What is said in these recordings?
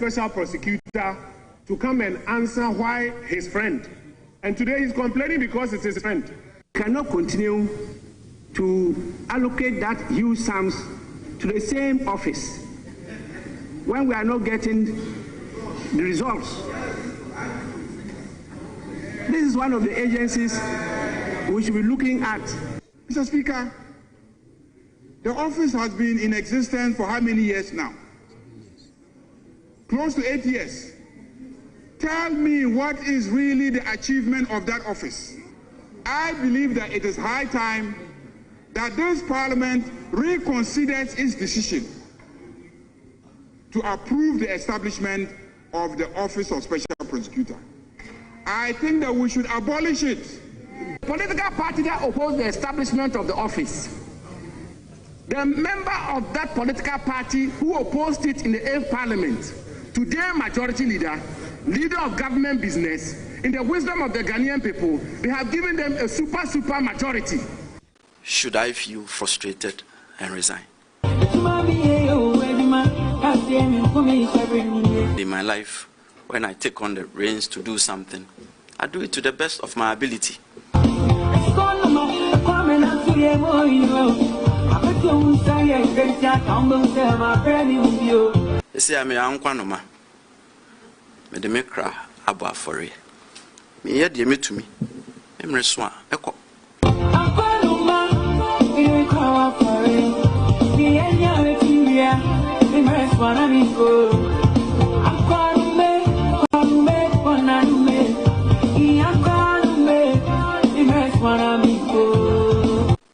special prosecutor to come and answer why his friend. And today he's complaining because it's his friend. Cannot continue to allocate that huge sums to the same office when we are not getting the results. This is one of the agencies we should be looking at. Mr. Speaker, the office has been in existence for how many years now? Close to 8 years. Tell me what is really the achievement of that office. I believe that it is high time that this Parliament reconsiders its decision to approve the establishment of the Office of Special Prosecutor. I think that we should abolish it. The political party that opposed the establishment of the office, the member of that political party who opposed it in the 8th Parliament, today majority leader, leader of government business, in the wisdom of the Ghanaian people, they have given them a super majority. Should I feel frustrated and resign? In my life, when I take on the reins to do something, I do it to the best of my ability. They say I'm a unquanoma. Me me cry about for it. Me hear the me to me. I'm reswa. Eko.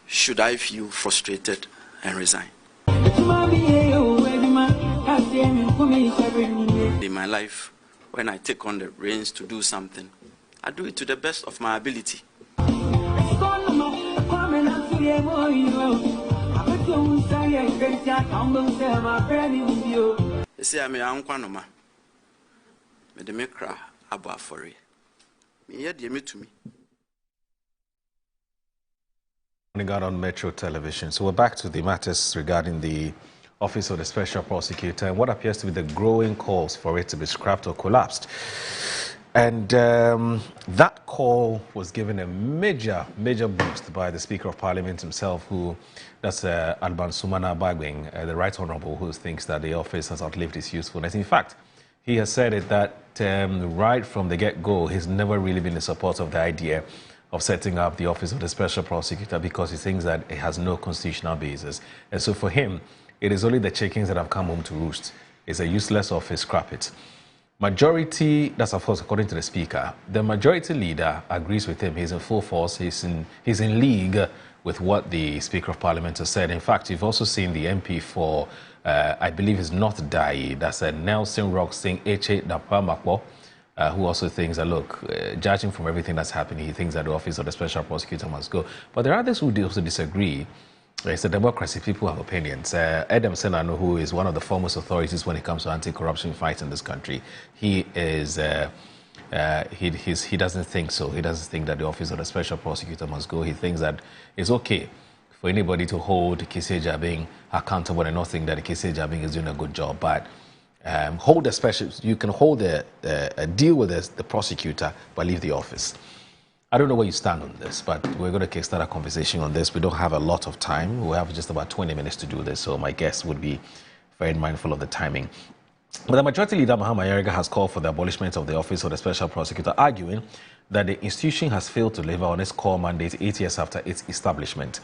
Should I feel frustrated and resign? In my life, when I take on the reins to do something, I do it to the best of my ability. They say I'm a unquanoma. Me me cry about for it. Me hear the me to me. Got on Metro Television. So we're back to the matters regarding the Office of the Special Prosecutor and what appears to be the growing calls for it to be scrapped or collapsed. And that call was given a major boost by the Speaker of Parliament himself, that's Alban Sumana Bagwing, the Right Honourable, who thinks that the office has outlived its usefulness. In fact, he has said it that right from the get-go, he's never really been in support of the idea of setting up the Office of the Special Prosecutor because he thinks that it has no constitutional basis. And so for him, it is only the chickens that have come home to roost. It's a useless office, scrap it. Majority, that's of course according to the Speaker, the majority leader agrees with him. He's in full force. He's in league with what the Speaker of Parliament has said. In fact, you've also seen the MP for, I believe is not Dai, that's Nelson Rock Singh Eche Dapamakwo, who also thinks that, look, judging from everything that's happening, he thinks that the Office of the Special Prosecutor must go. But there are others who also disagree. It's a democracy. People have opinions. Adam Senano, who is one of the foremost authorities when it comes to anti-corruption fight in this country, he doesn't think so. He doesn't think that the Office of the Special Prosecutor must go. He thinks that it's okay for anybody to hold Kisei Jabing accountable and not think that Kisei Jabing is doing a good job. But you can hold a deal with the prosecutor, but leave the office. I don't know where you stand on this, but we're going to kickstart a conversation on this. We don't have a lot of time. We have just about 20 minutes to do this, so my guest would be very mindful of the timing. But the Majority Leader, Mahama Yariga, has called for the abolishment of the Office of the Special Prosecutor, arguing that the institution has failed to deliver on its core mandate 8 years after its establishment.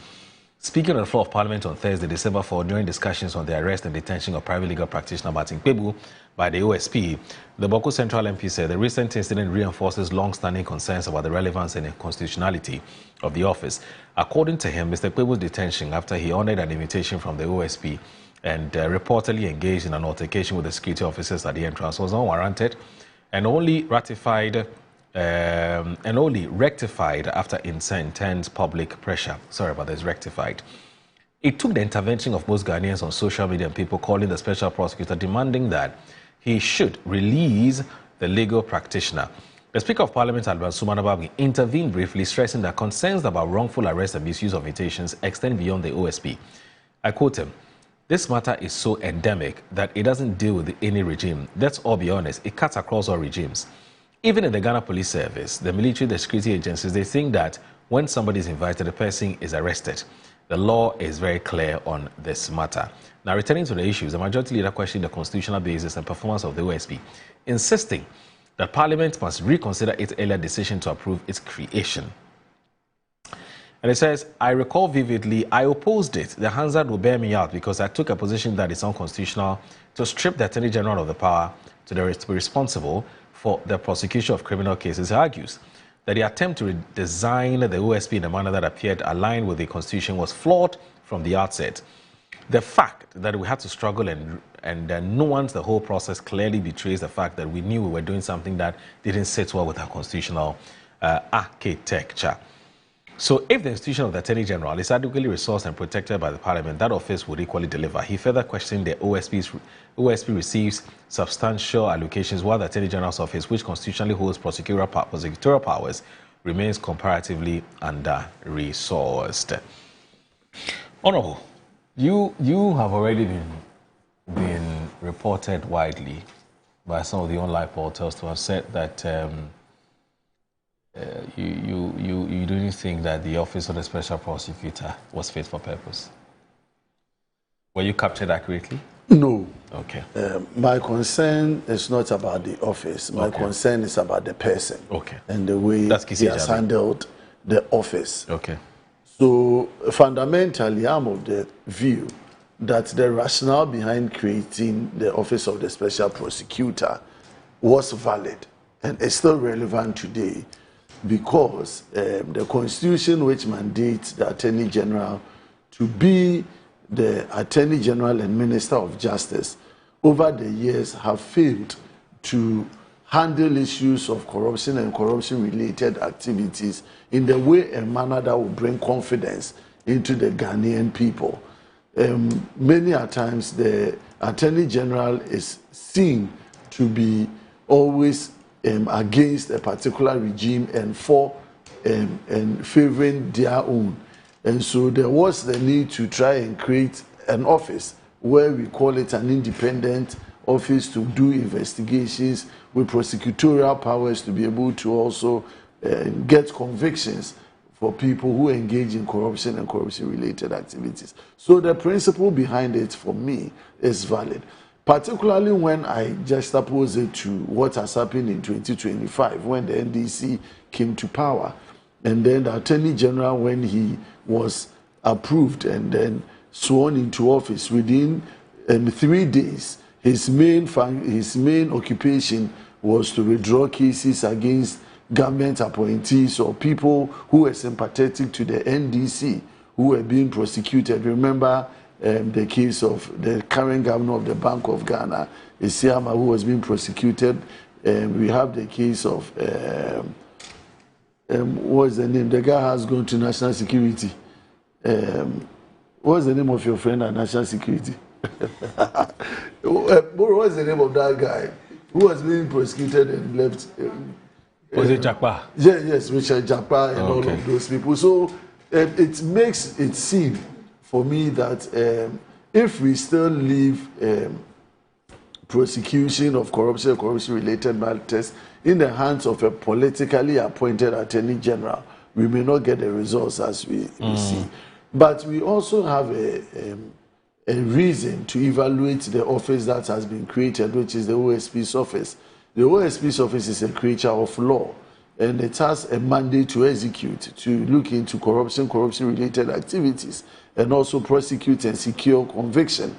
Speaking on the floor of Parliament on Thursday, December 4, during discussions on the arrest and detention of private legal practitioner Martin Kpebu by the OSP, the Boko Central MP said the recent incident reinforces long-standing concerns about the relevance and constitutionality of the office. According to him, Mr. Kpebu's detention after he honored an invitation from the OSP and reportedly engaged in an altercation with the security officers at the entrance was unwarranted and only rectified after intense public pressure. Sorry about this, rectified. It took the intervention of most Ghanaians on social media and people calling the special prosecutor, demanding that he should release the legal practitioner. The Speaker of Parliament, Alban Sumana Bagwing, intervened briefly, stressing that concerns about wrongful arrest and misuse of invitations extend beyond the OSP. I quote him, This matter is so endemic that it doesn't deal with any regime. Let's all be honest, it cuts across all regimes. Even in the Ghana Police Service, the military, the security agencies, they think that when somebody is invited, the person is arrested. The law is very clear on this matter. Now, returning to the issues, the majority leader questioned the constitutional basis and performance of the OSP, insisting that Parliament must reconsider its earlier decision to approve its creation. And it says, I recall vividly, I opposed it. The Hansard will bear me out because I took a position that is unconstitutional to strip the Attorney General of the power to be responsible for the prosecution of criminal cases. He argues that the attempt to redesign the OSP in a manner that appeared aligned with the Constitution was flawed from the outset. The fact that we had to struggle and nuance the whole process clearly betrays the fact that we knew we were doing something that didn't sit well with our constitutional architecture. So if the institution of the Attorney General is adequately resourced and protected by the Parliament, that office would equally deliver. He further questioned the OSP receives substantial allocations while the Attorney General's office, which constitutionally holds prosecutorial powers, remains comparatively under-resourced. Honourable, you have already been reported widely by some of the online portals to have said that you didn't think that the office of the special prosecutor was fit for purpose. Were you captured accurately? No. Okay. My concern is not about the office. My concern is about the person. Okay. And the way he has handled the office. Okay. So fundamentally, I'm of the view that the rationale behind creating the office of the special prosecutor was valid and is still relevant today, because the Constitution, which mandates the Attorney General to be the Attorney General and Minister of Justice, over the years have failed to handle issues of corruption and corruption-related activities in the way and manner that will bring confidence into the Ghanaian people. Many a times, the Attorney General is seen to be always against a particular regime and for and favoring their own. And so there was the need to try and create an office where we call it an independent office to do investigations with prosecutorial powers to be able to also get convictions for people who engage in corruption and corruption-related activities. So the principle behind it for me is valid, particularly when I juxtapose it to what has happened in 2025 when the NDC came to power. And then the Attorney General, when he was approved and then sworn into office, within 3 days, his main occupation was to withdraw cases against government appointees or people who were sympathetic to the NDC who were being prosecuted. Remember the case of the current governor of the Bank of Ghana, Isiama, who was being prosecuted. We have the case of, what's the name? The guy has gone to national security. What's the name of your friend at national security? What's the name of that guy who was being prosecuted and left? Was it Japa? Yes, Richard Japa and all of those people. So it makes it seem for me that if we still leave prosecution of corruption and corruption-related matters in the hands of a politically appointed Attorney General, we may not get the results as we see. But we also have a reason to evaluate the office that has been created, which is the OSP's office. The OSP's office is a creature of law, and it has a mandate to execute, to look into corruption-related activities, and also prosecute and secure conviction.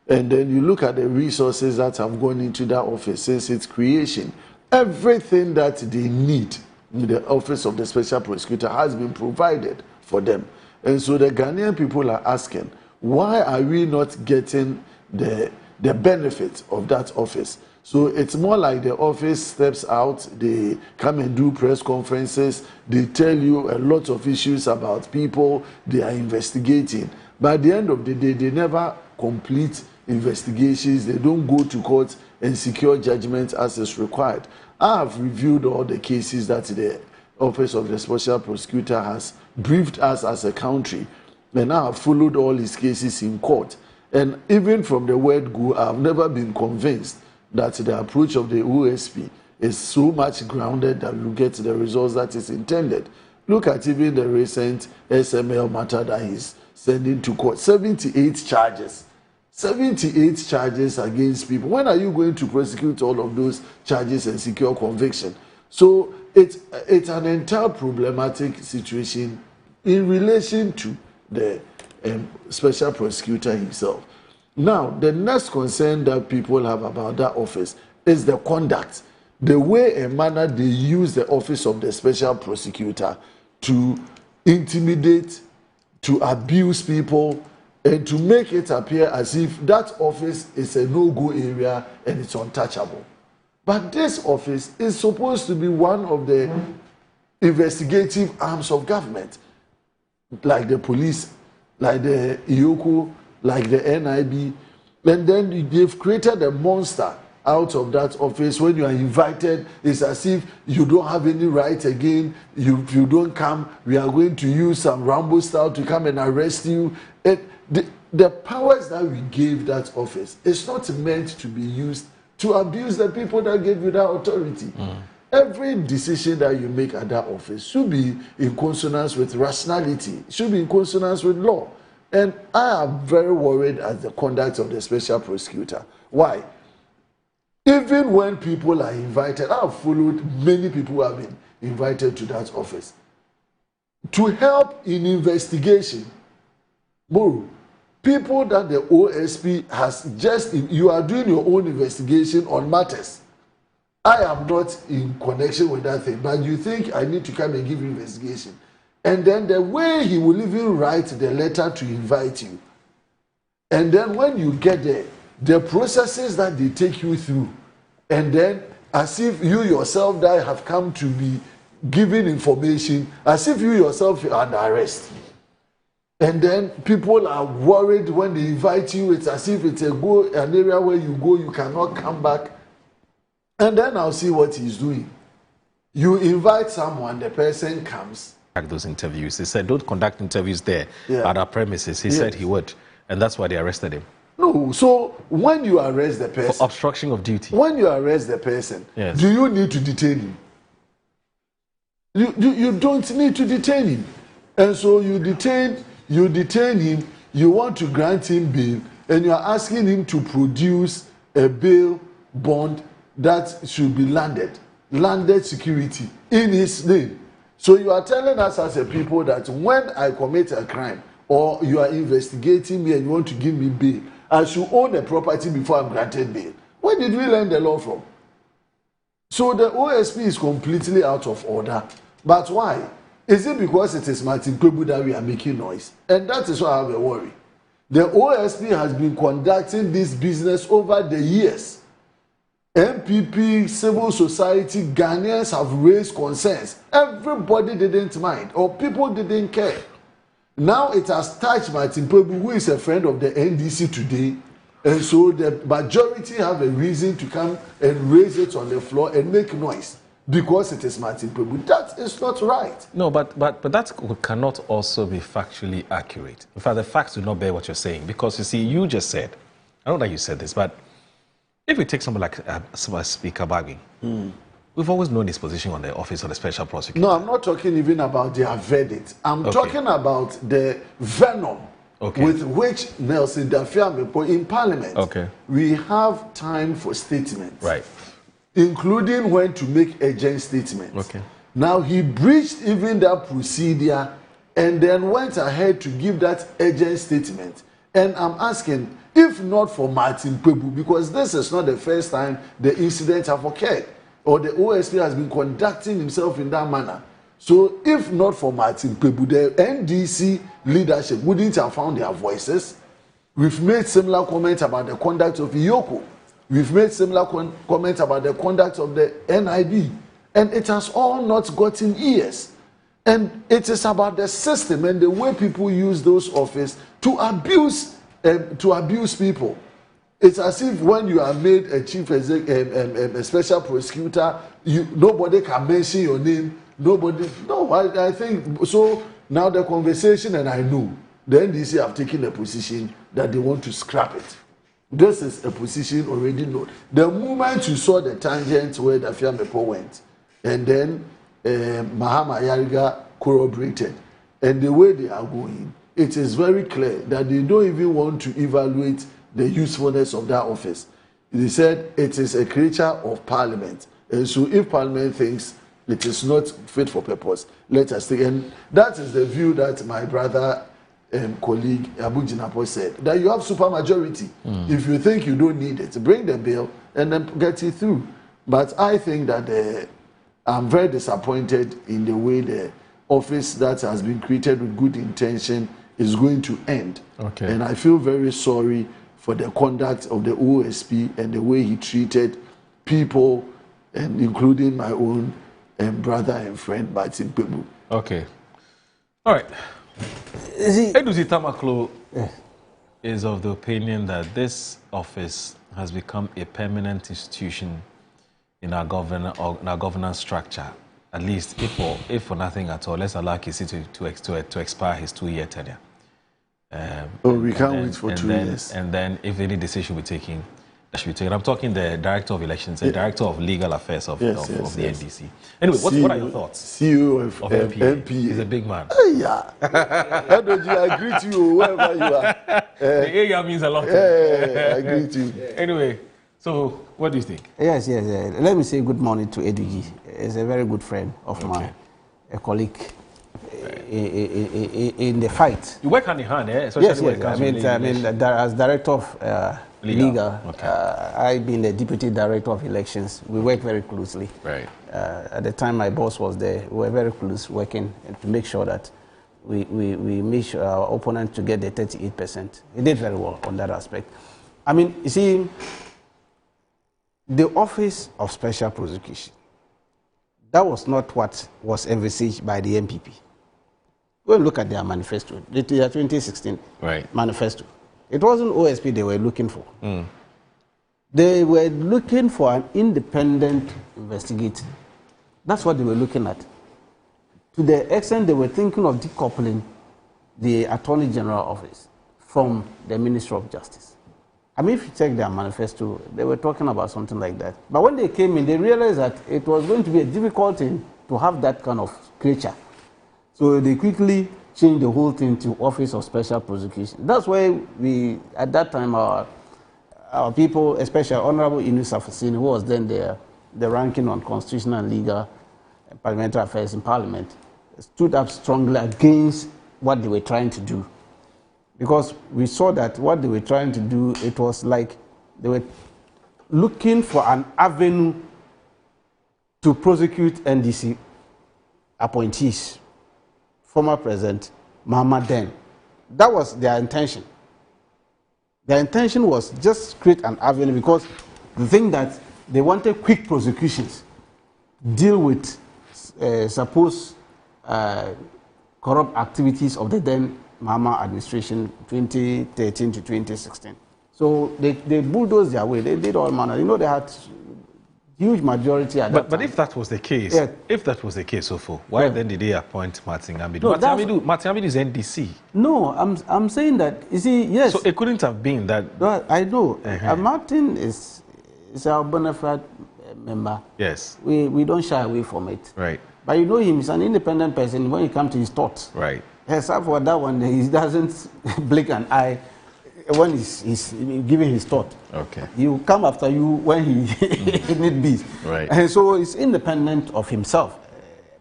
And then you look at the resources that have gone into that office since its creation. Everything that they need in the office of the special prosecutor has been provided for them. And so the Ghanaian people are asking, why are we not getting the benefit of that office? So it's more like the office steps out, they come and do press conferences, they tell you a lot of issues about people they are investigating. But at the end of the day, they never complete investigations, they don't go to court and secure judgment as is required. I have reviewed all the cases that the Office of the Special Prosecutor has briefed us as a country, and I have followed all his cases in court. And even from the word go, I've never been convinced that the approach of the OSP is so much grounded that you get the results that is intended. Look at even the recent SML matter that he's sending to court. 78 charges. 78 charges against people. When are you going to prosecute all of those charges and secure conviction? So it's an entire problematic situation in relation to the special prosecutor himself. Now, the next concern that people have about that office is the conduct, the way and manner they use the office of the special prosecutor to intimidate, to abuse people, and to make it appear as if that office is a no-go area and it's untouchable. But this office is supposed to be one of the investigative arms of government, like the police, like the IOCO, like the NIB. And then they've created a monster out of that office. When you are invited, it's as if you don't have any right again. If you don't come, we are going to use some Rambo style to come and arrest you. The powers that we gave that office is not meant to be used to abuse the people that gave you that authority. Every decision that you make at that office should be in consonance with rationality, should be in consonance with law. And I am very worried at the conduct of the special prosecutor. Why? Even when people are invited, I have followed many people who have been invited to that office to help in investigation. More people that the OSP has just, you are doing your own investigation on matters. I am not in connection with that thing, but you think I need to come and give you investigation. And then the way he will even write the letter to invite you. And then when you get there, the processes that they take you through, and then as if you yourself that have come to be given information, as if you yourself are under arrest. And then people are worried when they invite you. It's as if it's an area where you go, you cannot come back. And then I'll see what he's doing. You invite someone, the person comes. Those interviews, he said, don't conduct interviews there at our premises. He said he would, and that's why they arrested him. No, so when you arrest the person, for obstruction of duty. When you arrest the person, do you need to detain him? You don't need to detain him. And so you detain him, you want to grant him bail, and you are asking him to produce a bail bond that should be landed security in his name. So you are telling us as a people that when I commit a crime or you are investigating me and you want to give me bail, I should own the property before I'm granted bail. Where did we learn the law from? So the OSP is completely out of order. But why? Is it because it is Martin Kwebu that we are making noise? And that is why I have a worry. The OSP has been conducting this business over the years. MPP, civil society, Ghanaians have raised concerns. Everybody didn't mind, or people didn't care. Now it has touched Martin Kwebu, who is a friend of the NDC today, and so the majority have a reason to come and raise it on the floor and make noise because it is Martin Kwebu. That is not right. No, but that cannot also be factually accurate. In fact, the facts do not bear what you're saying, because you see, you just said, I don't know that you said this, but if we take someone like Speaker Bagui, we've always known his position on the office of the special prosecutor. No, I'm not talking even about their verdict. I'm talking about the venom with which Nelson Dafiame in Parliament. We have time for statements, including when to make urgent statements. Now he breached even that procedure and then went ahead to give that urgent statement. And I'm asking, if not for Martin Kwebu, because this is not the first time the incident have occurred, or the OSP has been conducting himself in that manner. So if not for Martin Kwebu, the NDC leadership wouldn't have found their voices. We've made similar comments about the conduct of IOCO. We've made similar comments about the conduct of the NIB. And it has all not gotten ears. And it is about the system and the way people use those offices to abuse people. It's as if when you are made a chief executive, a special prosecutor, nobody can mention your name. I think so. Now the conversation, and I know the NDC have taken a position that they want to scrap it. This is a position already known. The moment you saw the tangent where the Fiamepo went, and then Mahama Yariga corroborated, and the way they are going, it is very clear that they don't even want to evaluate the usefulness of that office. They said it is a creature of Parliament, and so if Parliament thinks it is not fit for purpose, let us take. And that is the view that my brother colleague Abu Jinapo said, that you have supermajority. If you think you don't need it, bring the bill and then get it through. But I think that I'm very disappointed in the way the office that has been created with good intention is going to end. Okay. And I feel very sorry for the conduct of the OSP and the way he treated people, and including my own brother and friend Martin Pebu. Okay. All right. Eduzi Tamaklo is of the opinion that this office has become a permanent institution in our governance structure. At least, if for nothing at all, let's allow Kisi to expire his 2-year tenure. We can't wait for 2 years. And then, if any decision we taking, that should be taken. I'm talking the Director of Elections, the Director of Legal Affairs of the NDC. Anyway, what are your thoughts? CEO of MPA. He's a big man. Yeah. How do you agree to you, wherever you are? The area means a lot. I agree to you. Anyway, so what do you think? Yes. Let me say good morning to Eduji. He's a very good friend of mine, a colleague in the fight. You work hand in hand, eh? Yes. I mean, as Director of Legal, I've been the Deputy Director of Elections. We work very closely. Right. At the time my boss was there, we were very close working to make sure that we made sure our opponent to get the 38%. He did very well on that aspect. I mean, you see, the Office of Special Prosecution, that was not what was envisaged by the MPP. Go and look at their manifesto, the 2016 manifesto. It wasn't OSP they were looking for. They were looking for an independent investigator. That's what they were looking at. To the extent they were thinking of decoupling the Attorney General office from the Ministry of Justice. I mean, if you check their manifesto, they were talking about something like that. But when they came in, they realized that it was going to be a difficult thing to have that kind of creature. So they quickly changed the whole thing to Office of Special Prosecution. That's why we, at that time, our people, especially Honorable Inu Safasini, who was then the ranking on constitutional and legal and parliamentary affairs in Parliament, stood up strongly against what they were trying to do. Because we saw that what they were trying to do, it was like they were looking for an avenue to prosecute NDC appointees, former President Mahama then. That was their intention. Their intention was just create an avenue because the thing that they wanted quick prosecutions, deal with supposed corrupt activities of the then Mahama administration 2013 to 2016. So they bulldozed their way. They did all manner. You know, they had huge majority at that time. But if that was the case, why then did they appoint Martin Amidu? No, Martin Amidu is NDC. No, I'm saying that, you see, yes. So it couldn't have been that. No, I know. Martin is our bona fide member. Yes. We don't shy away from it. Right. But you know him, he's an independent person when it comes to his thoughts. Right. Except for that one, he doesn't blink an eye when he's giving his thought. Okay. He will come after you when he need be. Right. And so he's independent of himself.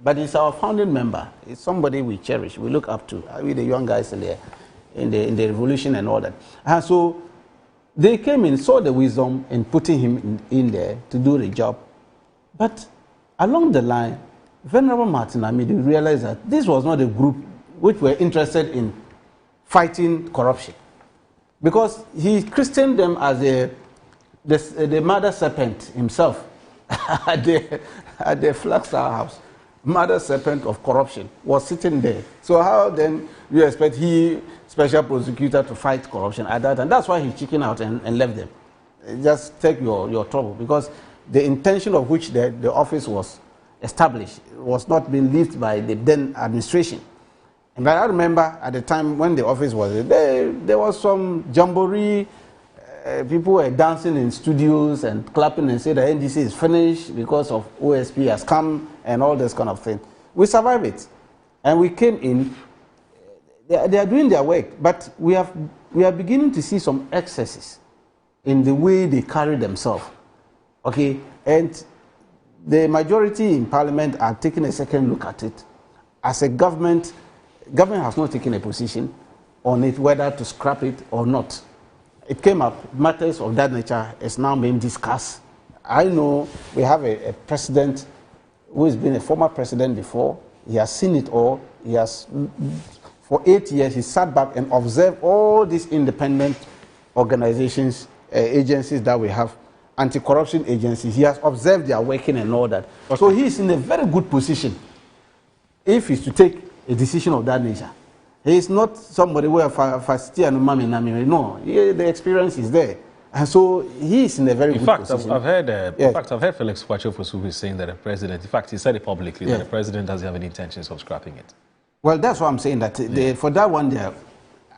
But he's our founding member. It's somebody we cherish, we look up to. We the young guys in the revolution and all that. And so they came in, saw the wisdom in putting him in there to do the job. But along the line, Venerable Martin Amidu realized that this was not a group which were interested in fighting corruption. Because he christened them as the mother serpent himself at the Flagstaff House. Mother serpent of corruption was sitting there. So how then you expect special prosecutor to fight corruption at that? And that's why he chickened out and left them. Just take your trouble. Because the intention of which the office was established was not being lived by the then administration. But I remember at the time when the office was there was some jamboree. People were dancing in studios and clapping and saying the NDC is finished because of OSP has come and all this kind of thing. We survived it, and we came in. They are doing their work, but we are beginning to see some excesses in the way they carry themselves. Okay, and the majority in Parliament are taking a second look at it. As a government has not taken a position on it, whether to scrap it or not. It came up, matters of that nature is now being discussed. I know we have a president who has been a former president before. He has seen it all. He has, for 8 years, he sat back and observed all these independent organizations, agencies that we have, anti-corruption agencies. He has observed their working and all that. Okay. So he is in a very good position if he's to take a decision of that nature. He is not somebody where fasty and mommy. No, the experience is there, and so he is in a very good position. I've heard. In fact, I've heard Felix Kwachofosu is saying that the president, in fact, he said it publicly that the president doesn't have any intentions of scrapping it. Well, that's what I'm saying. That for that one, there,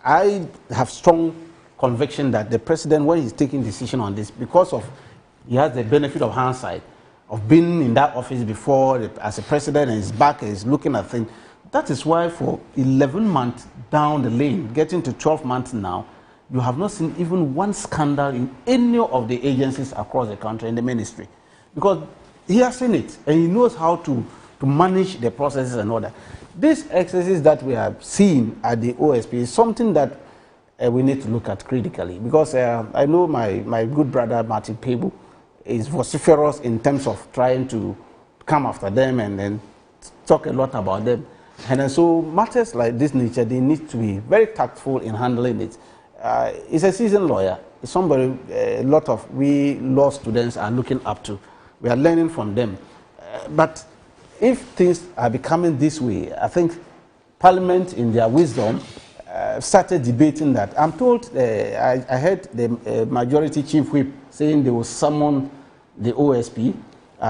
I have strong conviction that the president, when he's taking decision on this, because of he has the benefit of hindsight of being in that office before as a president, and he's back and he's looking at things. That is why for 11 months down the lane, getting to 12 months now, you have not seen even one scandal in any of the agencies across the country in the ministry. Because he has seen it and he knows how to manage the processes and all that. These excesses that we have seen at the OSP is something that we need to look at critically. Because I know my good brother Martin Pebu is vociferous in terms of trying to come after them and then talk a lot about them. And so matters like this nature, they need to be very tactful in handling it. He's a seasoned lawyer. It's somebody a lot of we law students are looking up to. We are learning from them. But if things are becoming this way, I think Parliament, in their wisdom, started debating that. I'm told, I heard the majority chief whip saying they will summon the OSP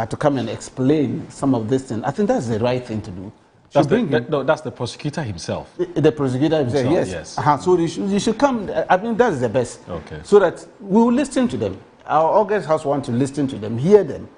to come and explain some of this thing. I think that's the right thing to do. That's that's the prosecutor himself. The prosecutor himself, yes. So they should come. I mean, that's the best. Okay. So that we will listen to them. Our August House wants to listen to them, hear them.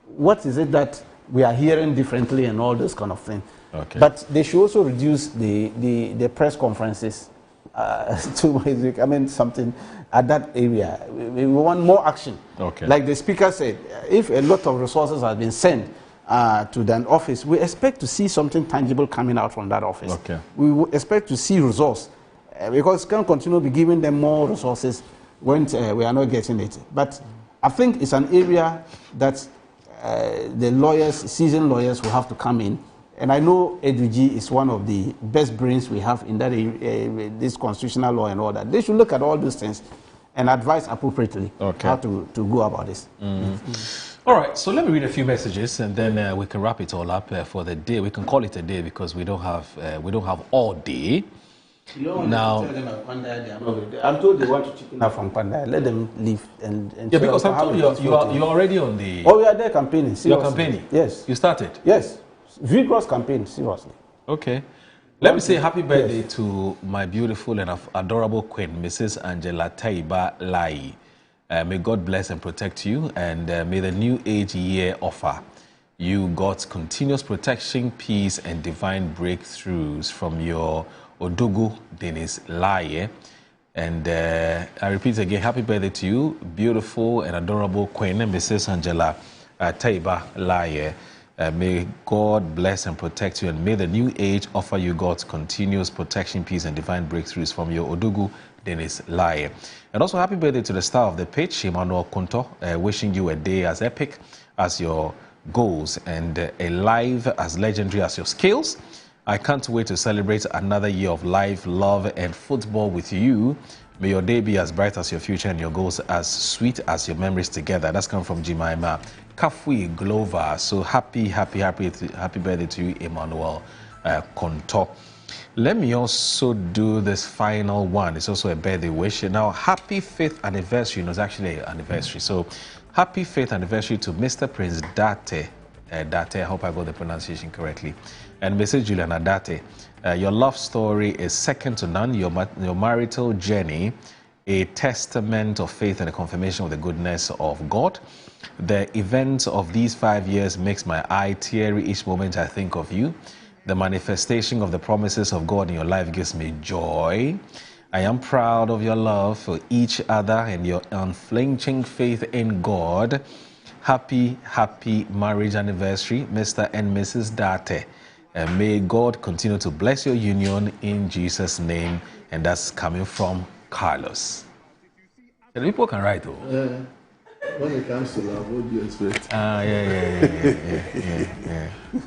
What is it that we are hearing differently and all this kind of thing. Okay. But they should also reduce the press conferences to, I mean, something at that area. We want more action. Okay. Like the speaker said, if a lot of resources have been sent to that office, we expect to see something tangible coming out from that office. Okay. We expect to see results because we can't continue to be giving them more resources when we are not getting it. But I think it's an area that the lawyers, seasoned lawyers, will have to come in. And I know EDUG is one of the best brains we have in that this constitutional law and all that. They should look at all those things and advise appropriately how to go about this. All right, so let me read a few messages and then we can wrap it all up for the day. We can call it a day because we don't have all day. You don't want to tell them at Pandai they are not ready. I'm told they want to chicken out from Pandai. Let them leave and yeah, because I'm told you're already on the. Oh, we are there campaigning. Seriously. You're campaigning. Yes. You started. Yes. Vigorous campaign. Seriously. Okay. Let me say happy birthday to my beautiful and adorable queen, Mrs. Angela Taiba Lai. May God bless and protect you, and may the new age year offer you God's continuous protection, peace, and divine breakthroughs from your Odugu Dennis Lai. And I repeat again, happy birthday to you, beautiful and adorable queen, Mrs. Angela Taiba Lai. May God bless and protect you, and may the new age offer you God's continuous protection, peace, and divine breakthroughs from your Odugu Dennis Lai. And also happy birthday to the star of the pitch, Emmanuel Kunto, wishing you a day as epic as your goals and alive as legendary as your skills. I can't wait to celebrate another year of life, love, and football with you. May your day be as bright as your future and your goals as sweet as your memories together. That's come from Jemima Kafui Glover. So happy birthday to you, Emmanuel Kunto. Let me also do this final one. It's also a birthday wish. Now, happy 5th anniversary. It was actually an anniversary. So, happy 5th anniversary to Mr. Prince Date Date. I hope I got the pronunciation correctly. And Mrs. Julian Adate, your love story is second to none. Your marital journey, a testament of faith and a confirmation of the goodness of God. The events of these 5 years makes my eye teary each moment I think of you. The manifestation of the promises of God in your life gives me joy. I am proud of your love for each other and your unflinching faith in God. Happy, happy marriage anniversary, Mr. and Mrs. Date. And may God continue to bless your union in Jesus' name. And that's coming from Carlos. The people can write, though. When it comes to love, what do you expect? Yeah.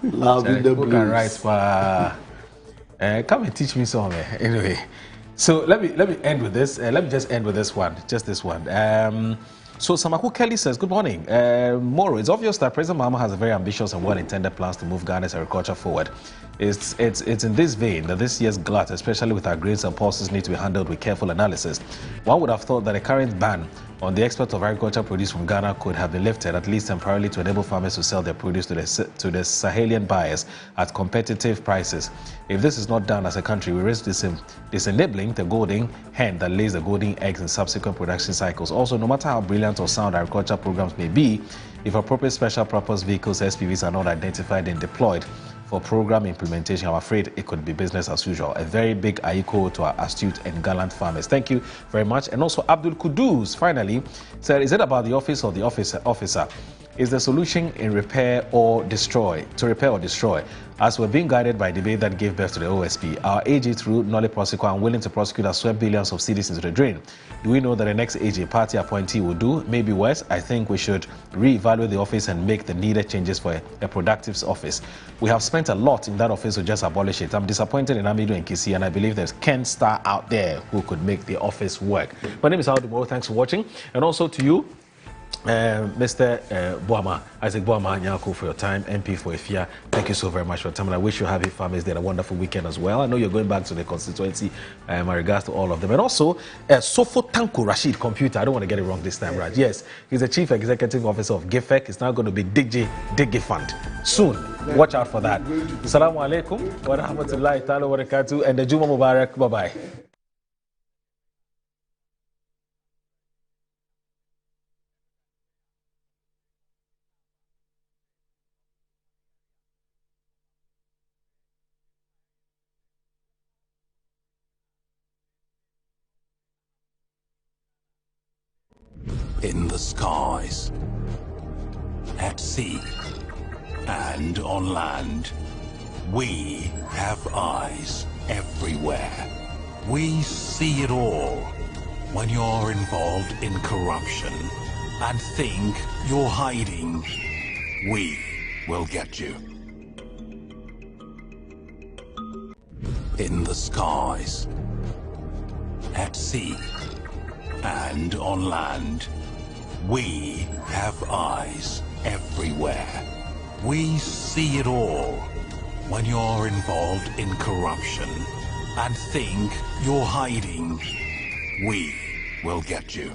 Love in the blues. Can write, come and teach me some. Anyway, so let me end with this. Let me just end with this one. Just this one. So Samaku Kelly says, good morning. Moro, it's obvious that President Mahama has a very ambitious and well-intended plans to move Ghana's agriculture forward. It's in this vein that this year's glut, especially with our grains and pulses, need to be handled with careful analysis. One would have thought that a current ban on the export of agricultural produce from Ghana could have been lifted, at least temporarily, to enable farmers to sell their produce to the Sahelian buyers at competitive prices. If this is not done as a country, we risk disenabling the golden hen that lays the golden eggs in subsequent production cycles. Also, no matter how brilliant or sound agriculture programs may be, if appropriate special purpose vehicles, SPVs, are not identified and deployed for program implementation, I'm afraid it could be business as usual. A very big aiko to our astute and gallant farmers. Thank you very much. And also Abdul Kudus, finally, said, is it about the office or the officer? Is the solution in repair or destroy? As we're being guided by debate that gave birth to the OSP, our AG through Nolly Prosecutor and willing to prosecute has swept billions of cedis into the drain. Do we know that the next AG party appointee will do? Maybe worse. I think we should reevaluate the office and make the needed changes for a productive office. We have spent a lot in that office to just abolish it. I'm disappointed in Amido and Kisi, and I believe there's Ken Star out there who could make the office work. My name is Aldo Moro. Thanks for watching. And also to you, Mr. Boama, Isaac Boama Nyako, for your time, MP for Efia. Thank you so very much for your time, and I wish you happy families there a wonderful weekend as well. I know you're going back to the constituency. My regards to all of them. And also, Sofo Tanko Rashid Computer. I don't want to get it wrong this time, right? Yes, he's the Chief Executive Officer of GIFEC. It's now going to be Digi Fund soon. Watch out for that. Assalamu alaikum wa rahmatullahi ta'ala wa barakatuh, and the Juma Mubarak. Bye-bye. In the skies, at sea, and on land, we have eyes everywhere. We see it all. When you're involved in corruption and think you're hiding, we will get you. In the skies, at sea, and on land, we have eyes everywhere. We see it all. When you're involved in corruption and think you're hiding, we will get you.